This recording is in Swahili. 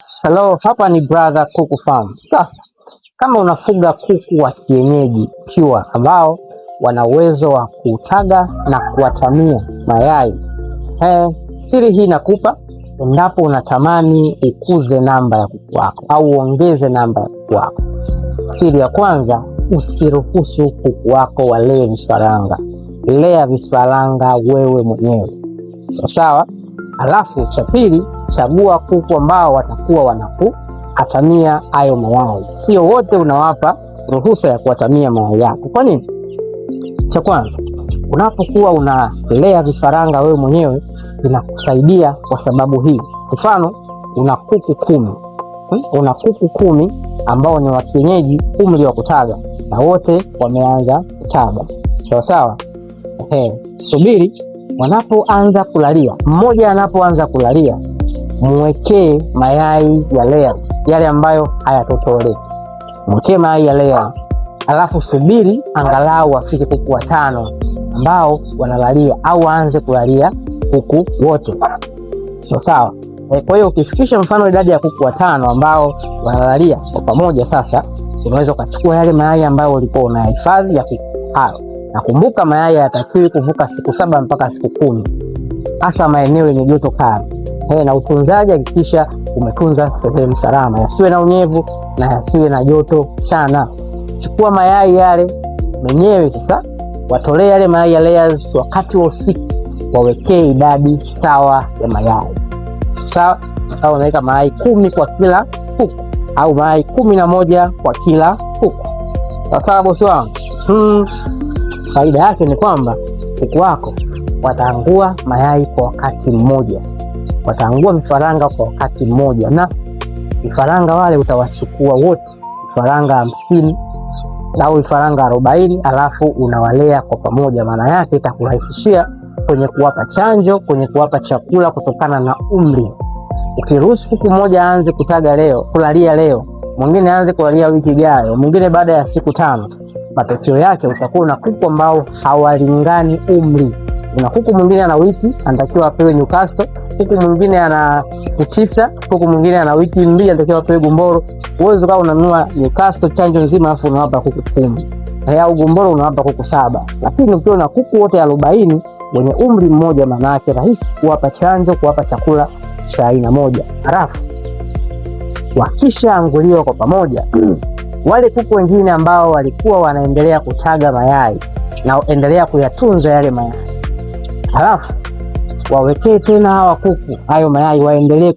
Hello, hapa ni Brother Kuku Farm. Sasa kama unafuga kuku wa kienyeji pure ambao wana uwezo wa kutaga na kuatamia mayai, siri hii nakupa endapo unatamani ukuze namba ya kuku wako au uongeze namba ya kuku wako. Siri ya kwanza, usiruhusu kuku wako walee vifaranga. Lea vifaranga wewe mwenyewe. Sawa? Alafu cha pili, chagua kuku ambao watakuwa wanakuatamia hayo mayai. Sio wote unawapa ruhusa ya kuatamia mayai yako. Kwa nini? Cha kwanza, unapokuwa unalea vifaranga wewe mwenyewe inakusaidia kwa sababu hii. Mfano, una kuku 10. Una kuku 10 ambao ni wa kienyeji, umri wa kutaga na wote wameanza kutaga. Sawa? Subiri wanapoanza kulalia, mmoja anapoanza kulalia, mwekee mayai ya layers, yale ambayo hayatotoleki. Mwekee mayai ya layers, alafu subiri angalau wafike kuku 5 ambao wanalalia au aanze kulalia kuku wote. Sawa. Kwa hiyo ukifikisha mfano idadi ya kuku 5 ambao wanalalia kwa pamoja, sasa unaweza ukachukua yale mayai ambayo ulikuwa unahifadhi ya kuku hao. Na kumbuka, mayai hayatakiwi kuvuka siku 7 mpaka siku 10, hasa maeneo yenye joto kali. Na utunzaji, hakikisha umetunza sehemu salama, yasiwe na unyevu na yasiwe na joto sana. Chukua mayai yale mwenyewe sasa, watolee yale mayai ya layers wakati wa usiku, wawekee idadi sawa ya mayai. Sawa? Au unaweka mayai 10 kwa kila kuku au mayai 11 kwa kila kuku. Sawa bosi wangu? Faida yake ni kwamba kuku wako wataangua mayai kwa wakati mmoja. Wataangua vifaranga kwa wakati mmoja, na vifaranga wale utawachukua wote, vifaranga 50 au vifaranga 40, alafu unawalea kwa pamoja. Maana yake itakurahisishia kwenye kuwapa chanjo, kwenye kuwapa chakula kutokana na umri. Ukiruhusu kuku mmoja aanze kutaga leo, kulalia leo, mwingine aanze kulalia wiki ijayo, mwingine baada ya siku 5, matokeo yake utakuwa na kuku ambao hawalingani umri. Una kuku mwingine ana wiki anatakiwa apewe Newcastle, kuku mwingine ana siku 9, kuku mwingine ana wiki 2 anatakiwa apewe Gumboro. Uwezo kama unanunua Newcastle chanjo nzima afu unawapa kuku 10, au Gumboro unawapa kuku 7. Lakini ukiwa na kuku wote 40 wenye umri mmoja, maana yake rahisi kuwapa chanjo, kuwapa chakula cha aina moja. Halafu wakishaanguliwa kwa pamoja, wale kuku wengine ambao walikuwa wanaendelea kutaga mayai na endelea kuyatunza yale mayai, halafu wawekee tena hawa kuku hayo mayai waendelee